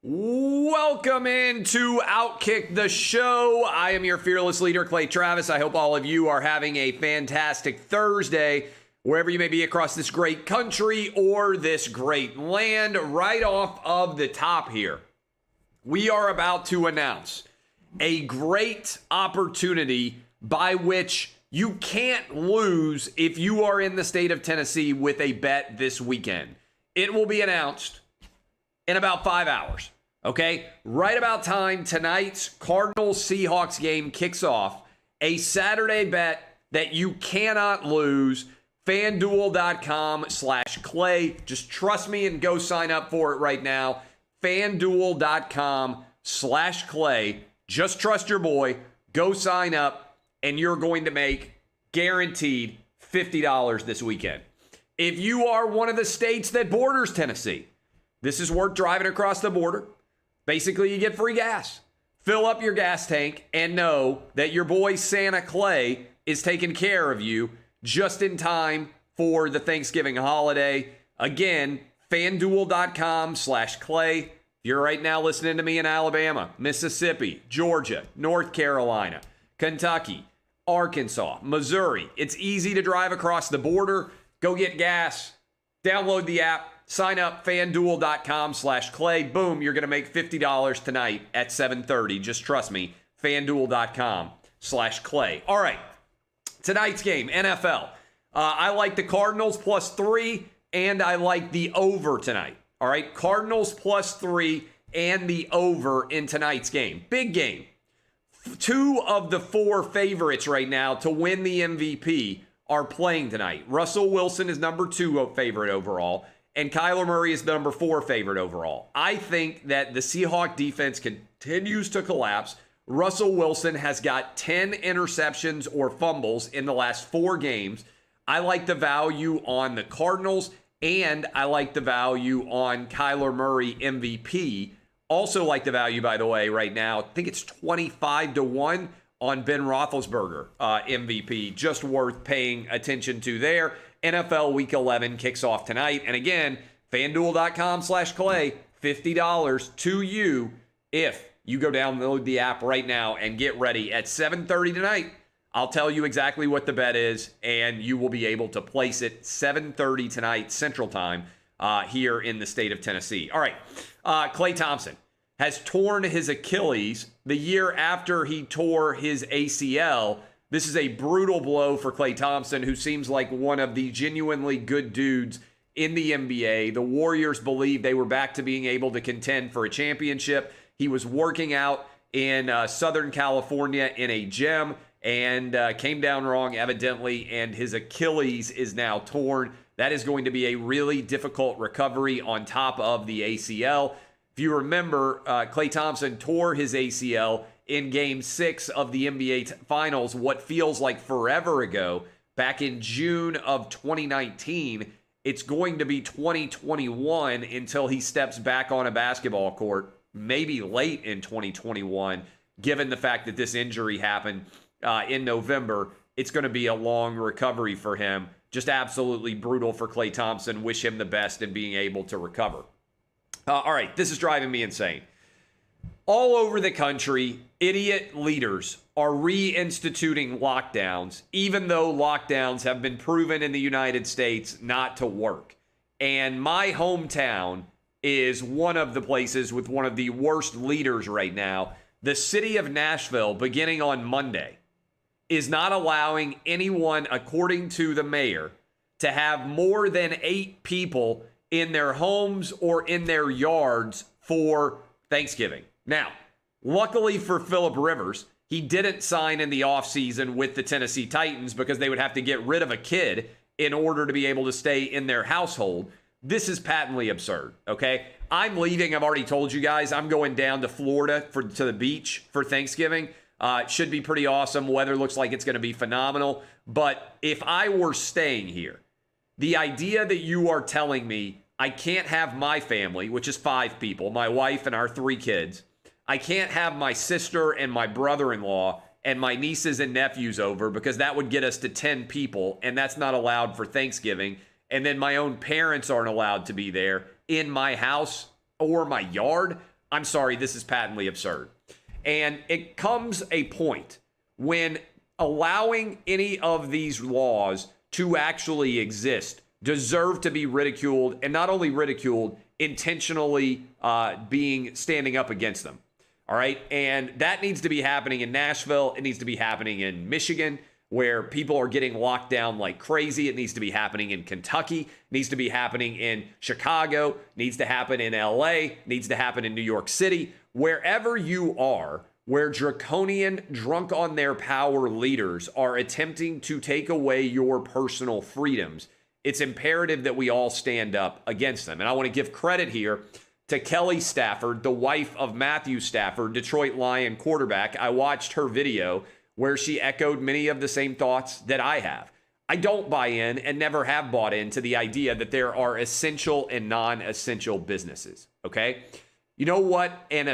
Welcome into OutKick the Show. I am your fearless leader, Clay Travis. I hope all of you are having a fantastic Thursday, wherever you may be across this great country or this great land. Right off of the top here, we are about to announce a great opportunity by which you can't lose if you are in the state of Tennessee with a bet this weekend. It will be announced in about 5 hours, okay? Right about time, tonight's Cardinals-Seahawks game kicks off. A Saturday bet that you cannot lose. FanDuel.com/Clay. Just trust me and go sign up for it right now. FanDuel.com/Clay. Just trust your boy. Go sign up, and you're going to make guaranteed $50 this weekend. If you are one of the states that borders Tennessee, this is worth driving across the border. Basically, you get free gas. Fill up your gas tank and know that your boy Santa Clay is taking care of you just in time for the Thanksgiving holiday. Again, FanDuel.com/Clay. If you're right now listening to me in Alabama, Mississippi, Georgia, North Carolina, Kentucky, Arkansas, Missouri, it's easy to drive across the border. Go get gas. Download the app. Sign up, FanDuel.com/Clay. Boom, you're going to make $50 tonight at 7:30. Just trust me, FanDuel.com/Clay. All right, tonight's game, NFL. I like the Cardinals +3, and I like the over tonight. All right, Cardinals +3 and the over in tonight's game. Big game. 2 of the 4 favorites right now to win the MVP are playing tonight. Russell Wilson is number 2 favorite overall, and Kyler Murray is the number 4 favorite overall. I think that the Seahawks defense continues to collapse. Russell Wilson has got 10 interceptions or fumbles in the last 4 games. I like the value on the Cardinals, and I like the value on Kyler Murray MVP. Also like the value, by the way, right now. I think it's 25-1 on Ben Roethlisberger MVP. Just worth paying attention to there. NFL Week 11 kicks off tonight. And again, FanDuel.com/Clay, $50 to you if you go download the app right now and get ready at 7:30 tonight. I'll tell you exactly what the bet is, and you will be able to place it 7:30 tonight Central Time here in the state of Tennessee. All right, Klay Thompson has torn his Achilles the year after he tore his ACL. This is a brutal blow for Klay Thompson, who seems like one of the genuinely good dudes in the NBA. The Warriors believe they were back to being able to contend for a championship. He was working out in Southern California in a gym and came down wrong, evidently, and his Achilles is now torn. That is going to be a really difficult recovery on top of the ACL. If you remember, Klay Thompson tore his ACL in Game 6 of the NBA Finals, what feels like forever ago, back in June of 2019. It's going to be 2021 until he steps back on a basketball court, maybe late in 2021, given the fact that this injury happened in November. It's going to be a long recovery for him. Just absolutely brutal for Klay Thompson. Wish him the best in being able to recover. All right, this is driving me insane. All over the country, idiot leaders are reinstituting lockdowns, even though lockdowns have been proven in the United States not to work. And my hometown is one of the places with one of the worst leaders right now. The city of Nashville, beginning on Monday, is not allowing anyone, according to the mayor, to have more than 8 people in their homes or in their yards for Thanksgiving. Now, luckily for Phillip Rivers, he didn't sign in the offseason with the Tennessee Titans because they would have to get rid of a kid in order to be able to stay in their household. This is patently absurd, okay? I'm leaving. I've already told you guys. I'm going down to Florida to the beach for Thanksgiving. It should be pretty awesome. Weather looks like it's going to be phenomenal. But if I were staying here, the idea that you are telling me I can't have my family, which is 5 people, my wife and our 3 kids, I can't have my sister and my brother-in-law and my nieces and nephews over because that would get us to 10 people, and that's not allowed for Thanksgiving. And then my own parents aren't allowed to be there in my house or my yard. I'm sorry, this is patently absurd. And it comes a point when allowing any of these laws to actually exist deserve to be ridiculed, and not only ridiculed, intentionally standing up against them. All right. And that needs to be happening in Nashville. It needs to be happening in Michigan, where people are getting locked down like crazy. It needs to be happening in Kentucky. It needs to be happening in Chicago. It needs to happen in LA. It needs to happen in New York City. Wherever you are, where draconian, drunk on their power leaders are attempting to take away your personal freedoms, it's imperative that we all stand up against them. And I want to give credit here to Kelly Stafford, the wife of Matthew Stafford, Detroit Lion quarterback. I watched her video where she echoed many of the same thoughts that I have. I don't buy in and never have bought into the idea that there are essential and non-essential businesses, okay? You know what? And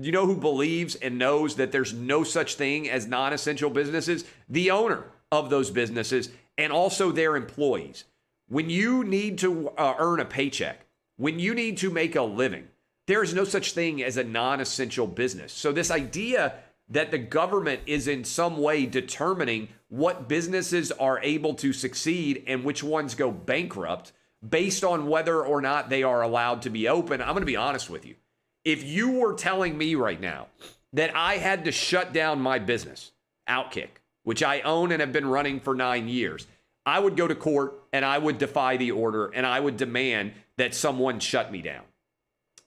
you know who believes and knows that there's no such thing as non-essential businesses? The owner of those businesses and also their employees. When you need to earn a paycheck, when you need to make a living, there is no such thing as a non-essential business. So this idea that the government is in some way determining what businesses are able to succeed and which ones go bankrupt based on whether or not they are allowed to be open, I'm going to be honest with you. If you were telling me right now that I had to shut down my business, OutKick, which I own and have been running for 9 years, I would go to court and I would defy the order and I would demand that someone shut me down.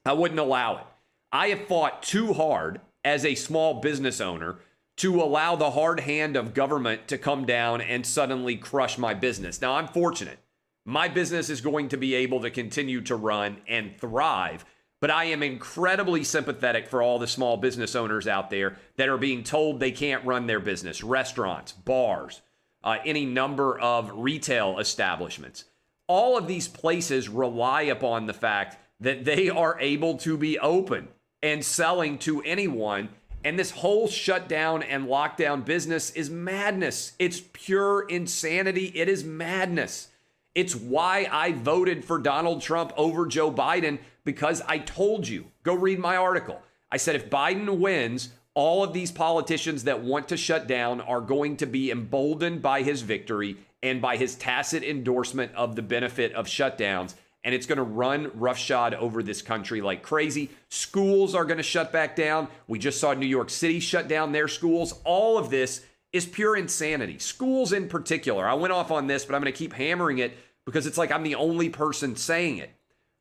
I wouldn't allow it. I have fought too hard as a small business owner to allow the hard hand of government to come down and suddenly crush my business. Now, I'm fortunate. My business is going to be able to continue to run and thrive, but I am incredibly sympathetic for all the small business owners out there that are being told they can't run their business. Restaurants, bars, any number of retail establishments. All of these places rely upon the fact that they are able to be open and selling to anyone. And this whole shutdown and lockdown business is madness. It's pure insanity. It is madness. It's why I voted for Donald Trump over Joe Biden, because I told you, go read my article. I said, if Biden wins, all of these politicians that want to shut down are going to be emboldened by his victory and by his tacit endorsement of the benefit of shutdowns. And it's going to run roughshod over this country like crazy. Schools are going to shut back down. We just saw New York City shut down their schools. All of this is pure insanity. Schools in particular. I went off on this, but I'm going to keep hammering it because it's like I'm the only person saying it.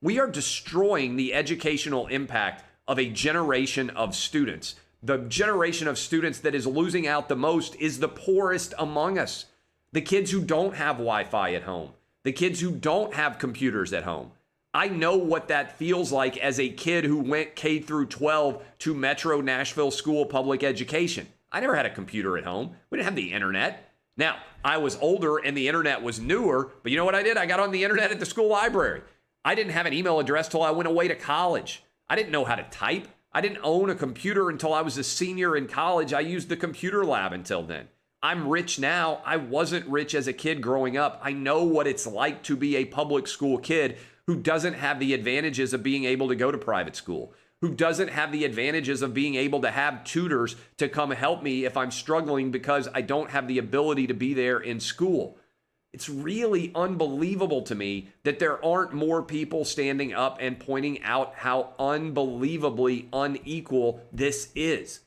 We are destroying the educational impact of a generation of students. The generation of students that is losing out the most is the poorest among us. The kids who don't have Wi-Fi at home. The kids who don't have computers at home. I know what that feels like as a kid who went K through 12 to Metro Nashville School of Public Education. I never had a computer at home. We didn't have the internet. Now, I was older and the internet was newer, but you know what I did? I got on the internet at the school library. I didn't have an email address till I went away to college. I didn't know how to type. I didn't own a computer until I was a senior in college. I used the computer lab until then. I'm rich now. I wasn't rich as a kid growing up. I know what it's like to be a public school kid who doesn't have the advantages of being able to go to private school, who doesn't have the advantages of being able to have tutors to come help me if I'm struggling because I don't have the ability to be there in school. It's really unbelievable to me that there aren't more people standing up and pointing out how unbelievably unequal this is.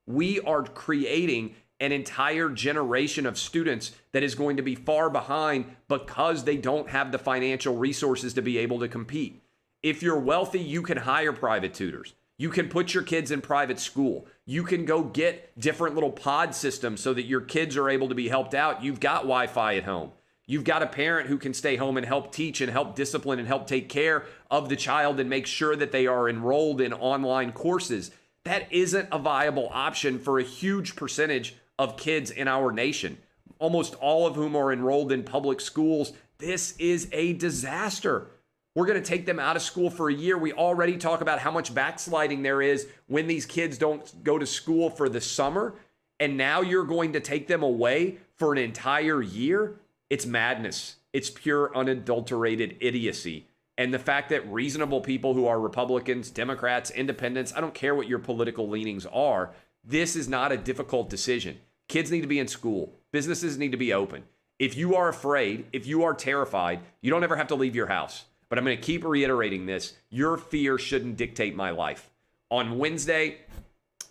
We are creating an entire generation of students that is going to be far behind because they don't have the financial resources to be able to compete. If you're wealthy, you can hire private tutors. You can put your kids in private school. You can go get different little pod systems so that your kids are able to be helped out. You've got Wi-Fi at home. You've got a parent who can stay home and help teach and help discipline and help take care of the child and make sure that they are enrolled in online courses. That isn't a viable option for a huge percentage of kids in our nation, almost all of whom are enrolled in public schools. This is a disaster. We're going to take them out of school for a year. We already talk about how much backsliding there is when these kids don't go to school for the summer, and now you're going to take them away for an entire year? It's madness. It's pure unadulterated idiocy. And the fact that reasonable people who are Republicans, Democrats, independents, I don't care what your political leanings are, this is not a difficult decision. Kids need to be in school. Businesses need to be open. If you are afraid, if you are terrified, you don't ever have to leave your house. But I'm going to keep reiterating this. Your fear shouldn't dictate my life. On Wednesday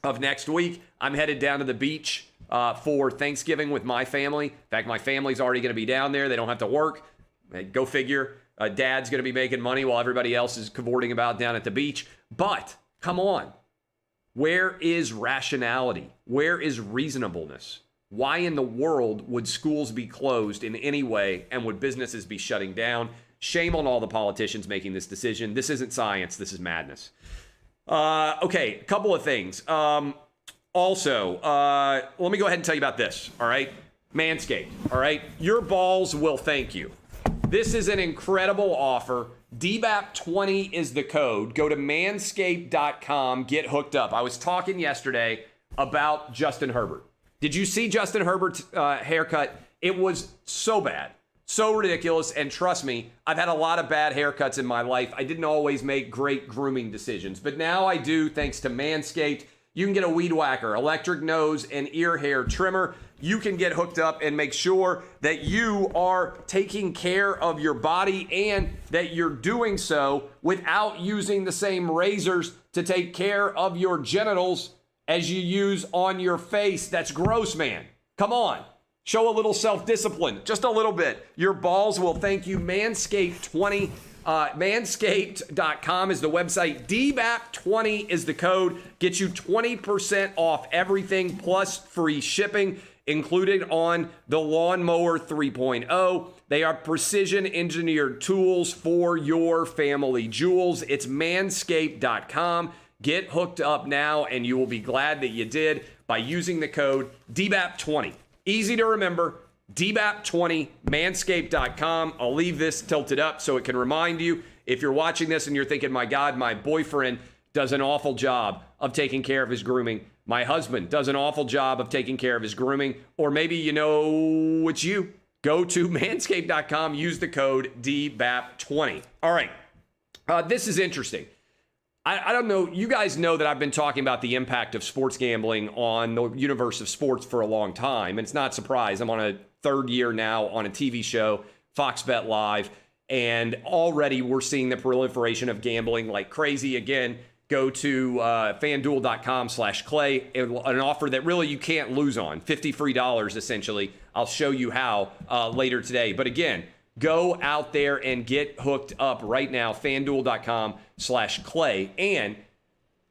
of next week, I'm headed down to the beach for Thanksgiving with my family. In fact, my family's already going to be down there. They don't have to work. Go figure. Dad's going to be making money while everybody else is cavorting about down at the beach. But come on. Where is rationality? Where is reasonableness? Why in the world would schools be closed in any way, and would businesses be shutting down? Shame on all the politicians making this decision. This isn't science. This is madness. Okay, a couple of things. Also, let me go ahead and tell you about this, all right? Manscaped, all right? Your balls will thank you. This is an incredible offer. DBAP20 is the code. Go to manscaped.com, get hooked up. I was talking yesterday about Justin Herbert. Did you see Justin Herbert's haircut? It was so bad, so ridiculous. And trust me, I've had a lot of bad haircuts in my life. I didn't always make great grooming decisions, but now I do thanks to Manscaped. You can get a weed whacker, electric nose, and ear hair trimmer. You can get hooked up and make sure that you are taking care of your body and that you're doing so without using the same razors to take care of your genitals as you use on your face. That's gross, man. Come on. Show a little self-discipline, just a little bit. Your balls will thank you. Manscaped20. Manscaped.com is the website. DBAP20 is the code. Get you 20% off everything plus free shipping included on the Lawnmower 3.0. They are precision engineered tools for your family jewels. It's manscaped.com. Get hooked up now, and you will be glad that you did by using the code DBAP20. Easy to remember. DBAP20, manscaped.com. I'll leave this tilted up so it can remind you. If you're watching this and you're thinking, my God, my boyfriend does an awful job of taking care of his grooming. My husband does an awful job of taking care of his grooming. Or maybe you know it's you. Go to manscaped.com. Use the code DBAP20. All right. This is interesting. I don't know. You guys know that I've been talking about the impact of sports gambling on the universe of sports for a long time. And it's not a surprise. I'm on a third year now on a TV show, Fox Bet Live. And already we're seeing the proliferation of gambling like crazy. Again, go to FanDuel.com/Klay, an offer that really you can't lose on. $50 free essentially. I'll show you how later today. But again, go out there and get hooked up right now, FanDuel.com/Klay. And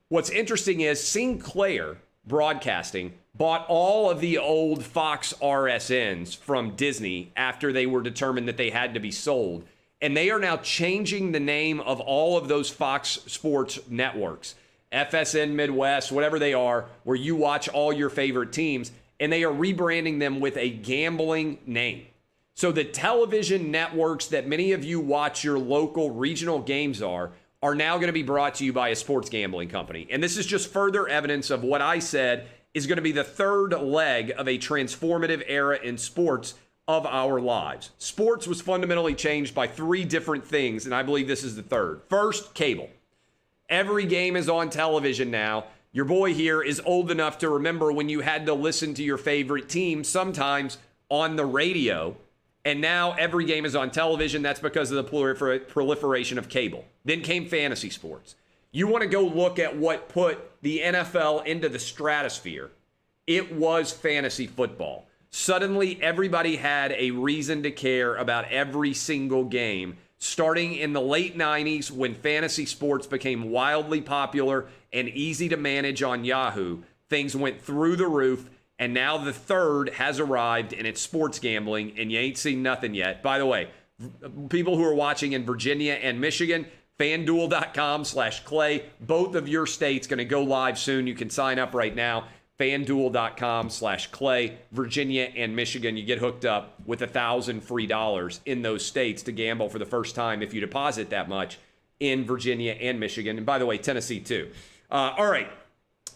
what's interesting is Sinclair Broadcasting bought all of the old Fox RSNs from Disney after they were determined that they had to be sold. And they are now changing the name of all of those Fox Sports networks, FSN Midwest, whatever they are, where you watch all your favorite teams. And they are rebranding them with a gambling name. So the television networks that many of you watch your local regional games are now going to be brought to you by a sports gambling company. And this is just further evidence of what I said is going to be the third leg of a transformative era in sports of our lives. Sports was fundamentally changed by three different things, and I believe this is the third. First, cable. Every game is on television now. Your boy here is old enough to remember when you had to listen to your favorite team sometimes on the radio. And now every game is on television. That's because of the proliferation of cable. Then came fantasy sports. You want to go look at what put the NFL into the stratosphere. It was fantasy football. Suddenly, everybody had a reason to care about every single game, starting in the late 90s when fantasy sports became wildly popular and easy to manage on Yahoo. Things went through the roof. And now the third has arrived, and it's sports gambling, and you ain't seen nothing yet. By the way, people who are watching in Virginia and Michigan, FanDuel.com/Klay. Both of your states going to go live soon. You can sign up right now. FanDuel.com/Klay. Virginia and Michigan, you get hooked up with $1,000 free in those states to gamble for the first time if you deposit that much in Virginia and Michigan. And by the way, Tennessee too. All right.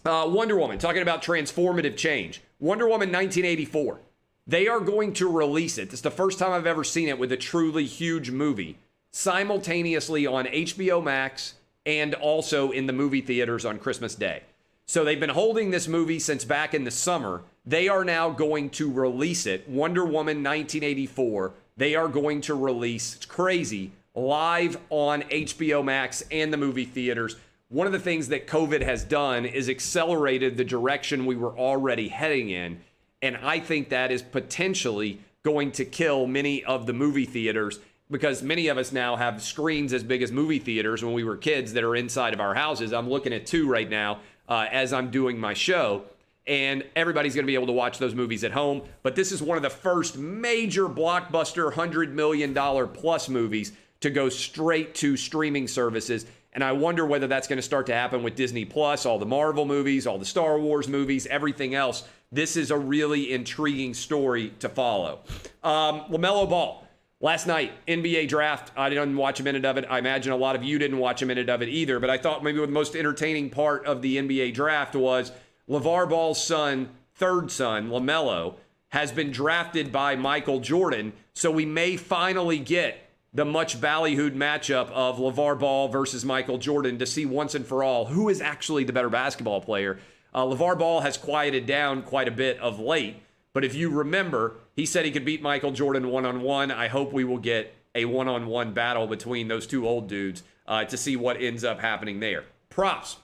Wonder Woman, talking about transformative change. Wonder Woman 1984. They are going to release it. This is the first time I've ever seen it with a truly huge movie. simultaneously on HBO Max and also in the movie theaters on Christmas Day. So they've been holding this movie since back in the summer. They are now going to release it. Wonder Woman 1984. They are going to release, it's crazy, live on HBO Max and the movie theaters. One of the things that COVID has done is accelerated the direction we were already heading in. And I think that is potentially going to kill many of the movie theaters, because many of us now have screens as big as movie theaters when we were kids that are inside of our houses. I'm looking at 2 right now as I'm doing my show. And everybody's going to be able to watch those movies at home. But this is one of the first major blockbuster $100 million plus movies to go straight to streaming services. And I wonder whether that's going to start to happen with Disney Plus, all the Marvel movies, all the Star Wars movies, everything else. This is a really intriguing story to follow. Lamelo Ball. Last night, NBA draft, I didn't watch a minute of it. I imagine a lot of you didn't watch a minute of it either. But I thought maybe the most entertaining part of the NBA draft was LeVar Ball's son, third son, Lamelo, has been drafted by Michael Jordan. So we may finally get the much ballyhooed matchup of LeVar Ball versus Michael Jordan to see once and for all who is actually the better basketball player. LeVar Ball has quieted down quite a bit of late. But if you remember, he said he could beat Michael Jordan one-on-one. I hope we will get a one-on-one battle between those two old dudes to see what ends up happening there. Props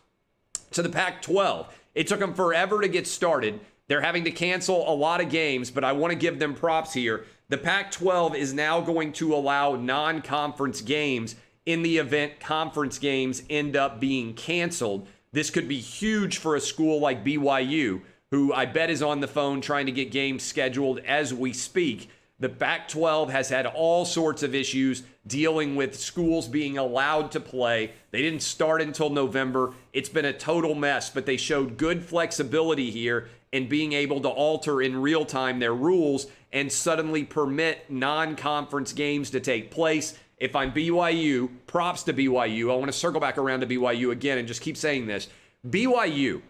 to the Pac-12. It took them forever to get started. They're having to cancel a lot of games, but I want to give them props here. The Pac-12 is now going to allow non-conference games in the event conference games end up being canceled. This could be huge for a school like BYU, who I bet is on the phone trying to get games scheduled as we speak. The Pac-12 has had all sorts of issues dealing with schools being allowed to play. They didn't start until November. It's been a total mess, but they showed good flexibility here in being able to alter in real time their rules and suddenly permit non-conference games to take place. If I'm BYU, props to BYU. I want to circle back around to BYU again and just keep saying this. BYU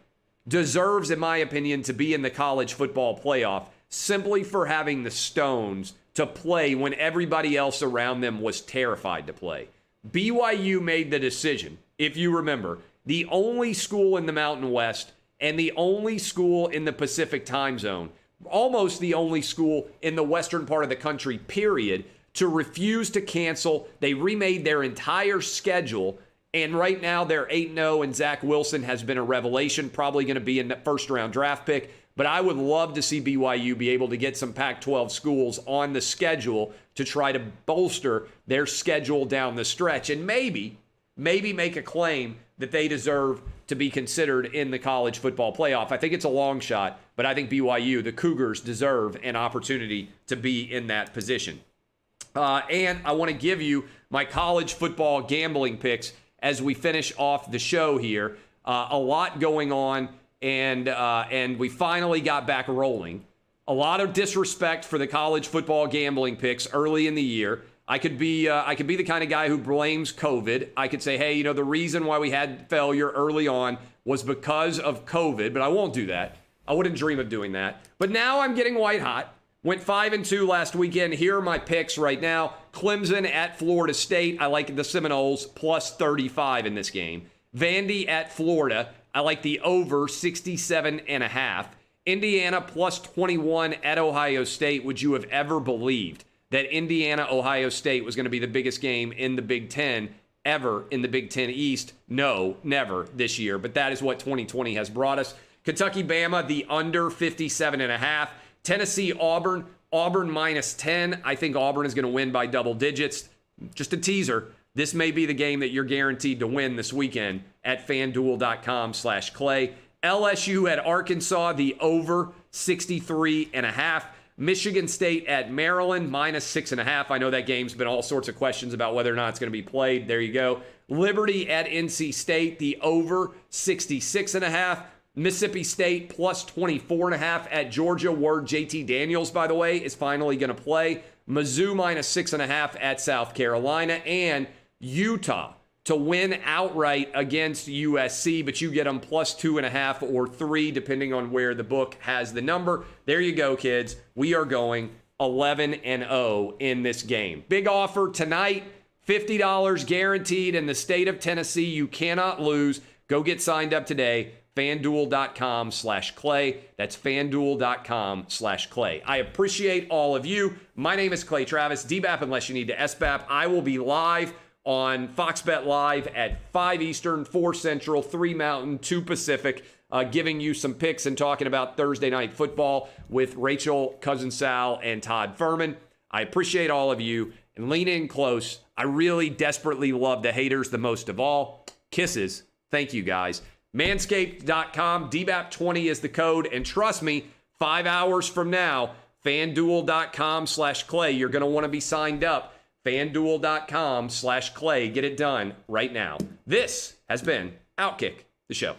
deserves, in my opinion, to be in the college football playoff simply for having the stones to play when everybody else around them was terrified to play. BYU made the decision, if you remember, the only school in the Mountain West and the only school in the Pacific time zone, almost the only school in the western part of the country, period, to refuse to cancel. They remade their entire schedule. And right now, they're 8-0, and Zach Wilson has been a revelation, probably going to be a first-round draft pick. But I would love to see BYU be able to get some Pac-12 schools on the schedule to try to bolster their schedule down the stretch and maybe make a claim that they deserve to be considered in the college football playoff. I think it's a long shot, but I think BYU, the Cougars, deserve an opportunity to be in that position. And I want to give you my college football gambling picks as we finish off the show here. A lot going on, and we finally got back rolling. A lot of disrespect for the college football gambling picks early in the year. I could be the kind of guy who blames COVID. I could say, hey, the reason why we had failure early on was because of COVID, but I won't do that. I wouldn't dream of doing that. But now I'm getting white hot. Went 5-2 last weekend. Here are my picks right now. Clemson at Florida State. I like the Seminoles plus 35 in this game. Vandy at Florida. I like the over 67.5. Indiana plus 21 at Ohio State. Would you have ever believed that Indiana-Ohio State was going to be the biggest game in the Big Ten ever in the Big Ten East? No, never this year. But that is what 2020 has brought us. Kentucky-Bama, the under 57.5. Tennessee-Auburn, Auburn minus 10. I think Auburn is going to win by double digits. Just a teaser. This may be the game that you're guaranteed to win this weekend at FanDuel.com/Klay. LSU at Arkansas, the over 63.5. Michigan State at Maryland, minus 6.5. I know that game's been all sorts of questions about whether or not it's going to be played. There you go. Liberty at NC State, the over 66.5. Mississippi State plus 24.5 at Georgia. Word JT Daniels, by the way, is finally going to play. Mizzou minus 6.5 at South Carolina. And Utah to win outright against USC, but you get them plus 2.5 or 3, depending on where the book has the number. There you go, kids. We are going 11-0 in this game. Big offer tonight. $50 guaranteed in the state of Tennessee. You cannot lose. Go get signed up today. FanDuel.com/Klay. That's FanDuel.com/Klay. I appreciate all of you. My name is Klay Travis. DBAP unless you need to SBAP. I will be live on Fox Bet Live at 5 Eastern, 4 Central, 3 Mountain, 2 Pacific, giving you some picks and talking about Thursday Night Football with Rachel Cousin Sal and Todd Furman. I appreciate all of you, and lean in close. I really desperately love the haters the most of all. Kisses. Thank you, guys. Manscaped.com, DBAP20 is the code, and trust me, 5 hours from now, FanDuel.com/Klay, you're going to want to be signed up. FanDuel.com/Klay. Get it done right now. This has been OutKick the Show.